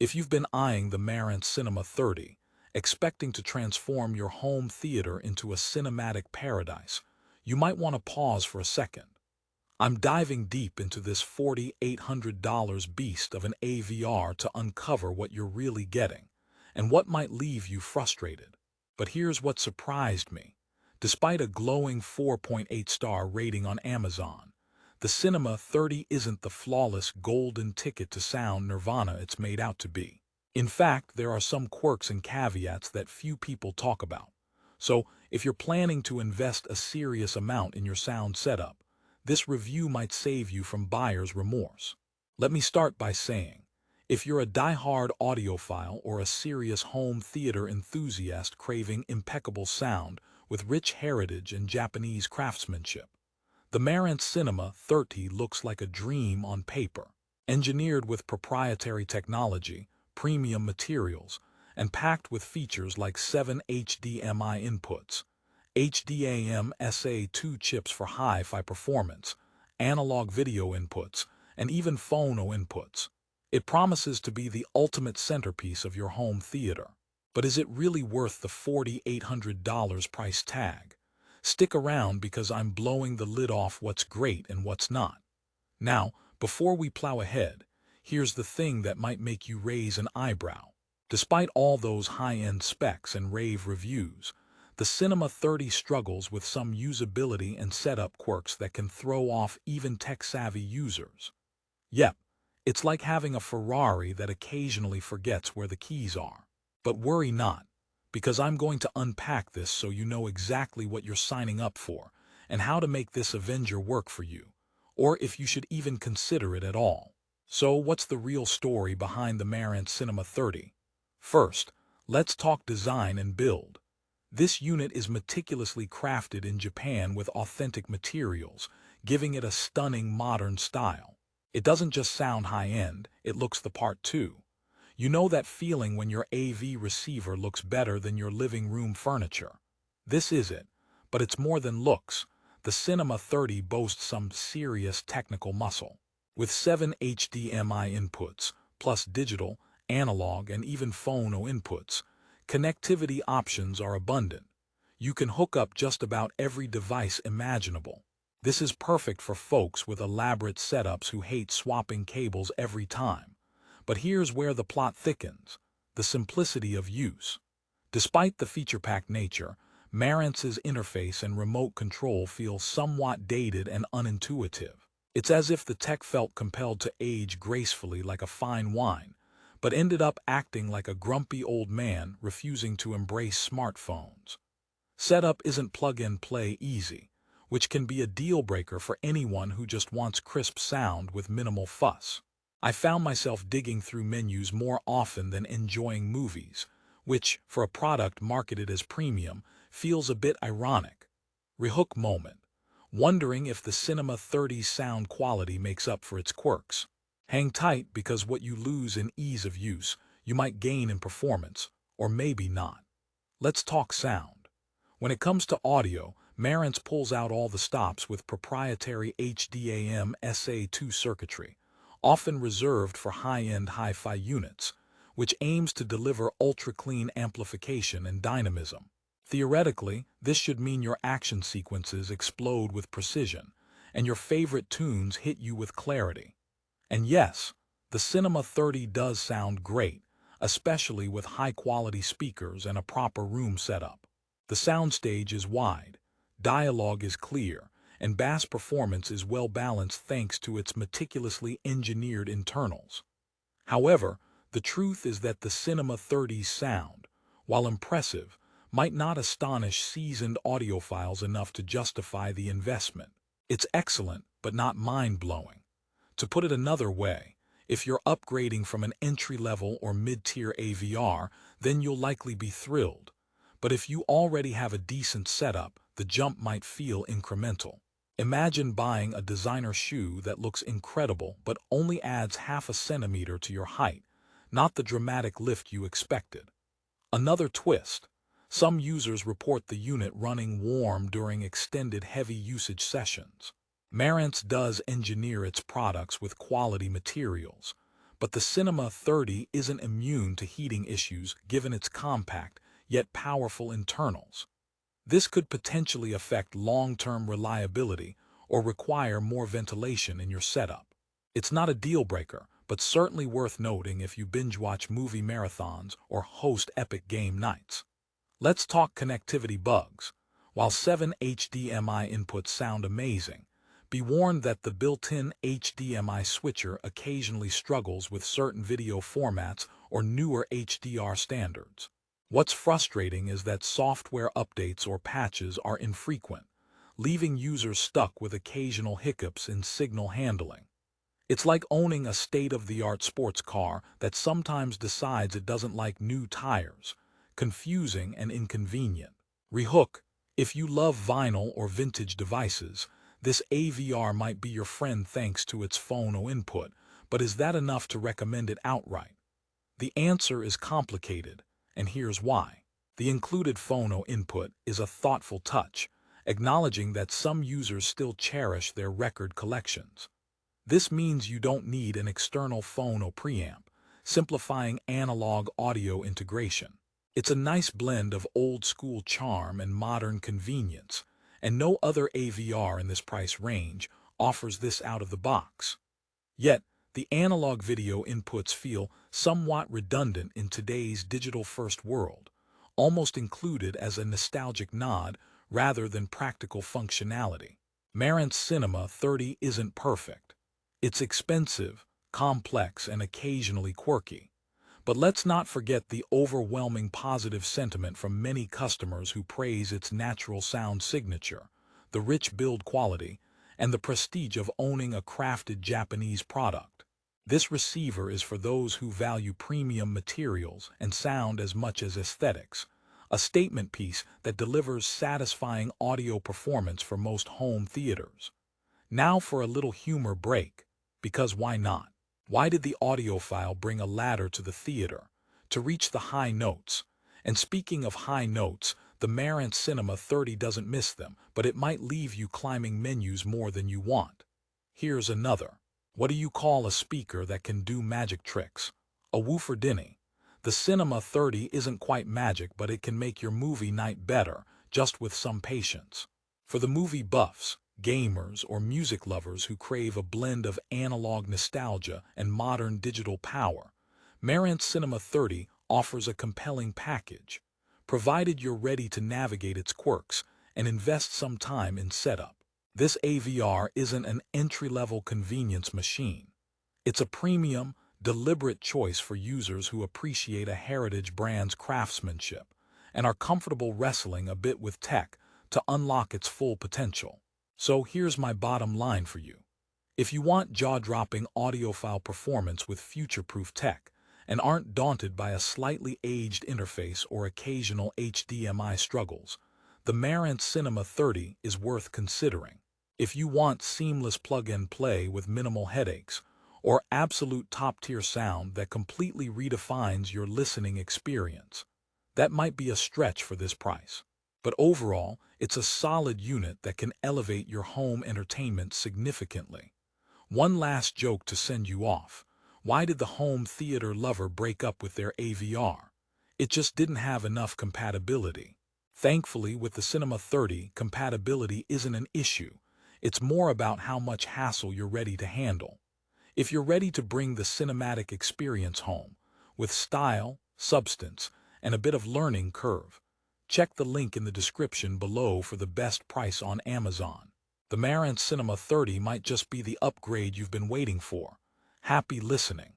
If you've been eyeing the Marantz Cinema 30, expecting to transform your home theater into a cinematic paradise, you might want to pause for a second. I'm diving deep into this $4,800 beast of an AVR to uncover what you're really getting, and what might leave you frustrated. But here's what surprised me. Despite a glowing 4.8-star rating on Amazon, the Cinema 30 isn't the flawless golden ticket to sound nirvana it's made out to be. In fact, there are some quirks and caveats that few people talk about. So, if you're planning to invest a serious amount in your sound setup, this review might save you from buyer's remorse. Let me start by saying, if you're a die-hard audiophile or a serious home theater enthusiast craving impeccable sound with rich heritage and Japanese craftsmanship, the Marantz Cinema 30 looks like a dream on paper. Engineered with proprietary technology, premium materials, and packed with features like 7 HDMI inputs, HDAM SA2 chips for hi-fi performance, analog video inputs, and even phono inputs. It promises to be the ultimate centerpiece of your home theater. But is it really worth the $4,800 price tag? Stick around because I'm blowing the lid off what's great and what's not. Now, before we plow ahead, here's the thing that might make you raise an eyebrow. Despite all those high-end specs and rave reviews, the Cinema 30 struggles with some usability and setup quirks that can throw off even tech-savvy users. Yep, it's like having a Ferrari that occasionally forgets where the keys are. But worry not, because I'm going to unpack this so you know exactly what you're signing up for and how to make this Avenger work for you, or if you should even consider it at all. So what's the real story behind the Marantz Cinema 30? First, let's talk design and build. This unit is meticulously crafted in Japan with authentic materials, giving it a stunning modern style. It doesn't just sound high-end, it looks the part too. You know that feeling when your AV receiver looks better than your living room furniture. This is it, but it's more than looks. The Cinema 30 boasts some serious technical muscle. With 7 HDMI inputs, plus digital, analog, and even phono inputs, connectivity options are abundant. You can hook up just about every device imaginable. This is perfect for folks with elaborate setups who hate swapping cables every time. But here's where the plot thickens: the simplicity of use. Despite the feature-packed nature, Marantz's interface and remote control feel somewhat dated and unintuitive. It's as if the tech felt compelled to age gracefully like a fine wine, but ended up acting like a grumpy old man refusing to embrace smartphones. Setup isn't plug-and-play easy, which can be a deal-breaker for anyone who just wants crisp sound with minimal fuss. I found myself digging through menus more often than enjoying movies, which, for a product marketed as premium, feels a bit ironic. Rehook moment. Wondering if the Cinema 30's sound quality makes up for its quirks. Hang tight, because what you lose in ease of use, you might gain in performance, or maybe not. Let's talk sound. When it comes to audio, Marantz pulls out all the stops with proprietary HDAM SA2 circuitry, often reserved for high-end hi-fi units, which aims to deliver ultra-clean amplification and dynamism. Theoretically, this should mean your action sequences explode with precision, and your favorite tunes hit you with clarity. And yes, the Cinema 30 does sound great, especially with high-quality speakers and a proper room setup. The soundstage is wide, dialogue is clear, and bass performance is well balanced thanks to its meticulously engineered internals. However, the truth is that the Cinema 30's sound, while impressive, might not astonish seasoned audiophiles enough to justify the investment. It's excellent, but not mind-blowing. To put it another way, if you're upgrading from an entry-level or mid-tier AVR, then you'll likely be thrilled. But if you already have a decent setup, the jump might feel incremental. Imagine buying a designer shoe that looks incredible but only adds half a centimeter to your height, not the dramatic lift you expected. Another twist: some users report the unit running warm during extended heavy usage sessions. Marantz does engineer its products with quality materials, But the Cinema 30 isn't immune to heating issues given its compact, yet powerful internals. This could potentially affect long-term reliability or require more ventilation in your setup. It's not a deal-breaker, but certainly worth noting if you binge-watch movie marathons or host epic game nights. Let's talk connectivity bugs. While 7 HDMI inputs sound amazing, be warned that the built-in HDMI switcher occasionally struggles with certain video formats or newer HDR standards. What's frustrating is that software updates or patches are infrequent, leaving users stuck with occasional hiccups in signal handling. It's like owning a state-of-the-art sports car that sometimes decides it doesn't like new tires. Confusing and inconvenient. Rehook, if you love vinyl or vintage devices, this AVR might be your friend thanks to its phono input, but is that enough to recommend it outright? The answer is complicated, and here's why. The included phono input is a thoughtful touch, acknowledging that some users still cherish their record collections. This means you don't need an external phono preamp, simplifying analog audio integration. It's a nice blend of old-school charm and modern convenience, and no other AVR in this price range offers this out of the box. Yet, the analog video inputs feel somewhat redundant in today's digital-first world, almost included as a nostalgic nod rather than practical functionality. Marantz Cinema 30 isn't perfect. It's expensive, complex, and occasionally quirky. But let's not forget the overwhelming positive sentiment from many customers who praise its natural sound signature, the rich build quality, and the prestige of owning a crafted Japanese product. This receiver is for those who value premium materials and sound as much as aesthetics, a statement piece that delivers satisfying audio performance for most home theaters. Now for a little humor break, because why not? Why did the audiophile bring a ladder to the theater? To reach the high notes. And speaking of high notes, the Marantz Cinema 30 doesn't miss them, but it might leave you climbing menus more than you want. Here's another. What do you call a speaker that can do magic tricks? A woofer dinny. The Cinema 30 isn't quite magic, but it can make your movie night better, just with some patience. For the movie buffs, gamers, or music lovers who crave a blend of analog nostalgia and modern digital power, Marantz Cinema 30 offers a compelling package, provided you're ready to navigate its quirks and invest some time in setup. This AVR isn't an entry-level convenience machine. It's a premium, deliberate choice for users who appreciate a heritage brand's craftsmanship and are comfortable wrestling a bit with tech to unlock its full potential. So here's my bottom line for you. If you want jaw-dropping audiophile performance with future-proof tech and aren't daunted by a slightly aged interface or occasional HDMI struggles, the Marantz Cinema 30 is worth considering. If you want seamless plug-and-play with minimal headaches, or absolute top-tier sound that completely redefines your listening experience, that might be a stretch for this price. But overall, it's a solid unit that can elevate your home entertainment significantly. One last joke to send you off. Why did the home theater lover break up with their AVR? It just didn't have enough compatibility. Thankfully, with the Cinema 30, compatibility isn't an issue. It's more about how much hassle you're ready to handle. If you're ready to bring the cinematic experience home, with style, substance, and a bit of learning curve, check the link in the description below for the best price on Amazon. The Marantz Cinema 30 might just be the upgrade you've been waiting for. Happy listening.